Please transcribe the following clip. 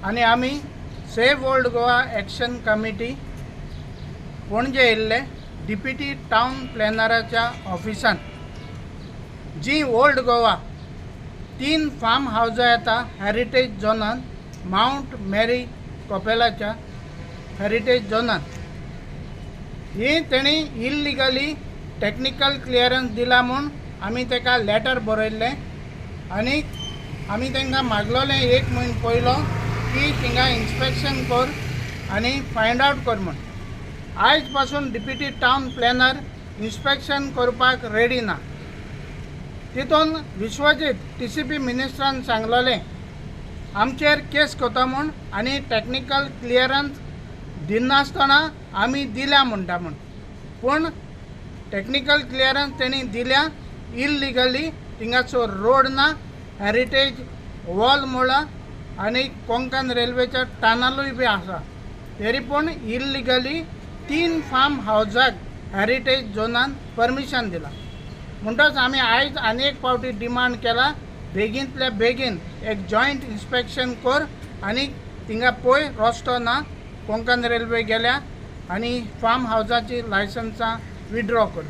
आणि आम्ही save old Goa action committee पणजे येयल्ले डिप्युटी टाउन प्लॅनराच्या ऑफिसान जी ओल्ड गोवा 3 फार्म हावजां येता हेरिटेज झोनान माउंट मेरी कपेलाच्या हेरिटेज झोनान ही तेणी इल्लिगली टेक्निकल क्लियरन्स दिला म्हूण आमी ताका लेटर बरयल्लें आनी आमी तांकां मागलोलें 1 म्हयनो पयलो की थिंगा इन्स्पेक्शन कर आनी फायंड आवट कर म्हूण. आयज पासून डिप्युटी टाउन प्लॅनर इन्स्पेक्शन करपाक रेडी ना. तितून विश्वजीत TCP मिनिस्टरान सांगलोलें आमचेर केस कोता म्हूण आनी टेक्निकल क्लियरन्स दिनासतना आमी दिल्या म्हणटा म्हूण. पूण टेक्निकल क्लियरन्स तेणी दिल्या इल्लिगली. थिंगाचो रोड ना, हेरिटेज वॉल मोडला आनी कोंकण रेल्वेच्या टनलूय बी आसा. तरी पूण इल्लिगली 3 फार्म हावजाक हेरिटेज झोनान परमिशन दिला. म्हणटच आमी आयज आनी एक फावटी डिमांड केला बेगींतल्या बेगीन एक जॉयंट इन्स्पेक्शन कर आनी थिंगा पळय रस्तो ना, कोंकण रेल्वे गेल्या आनी फार्म हावजाची लायसन्सां विड्रॉ कर.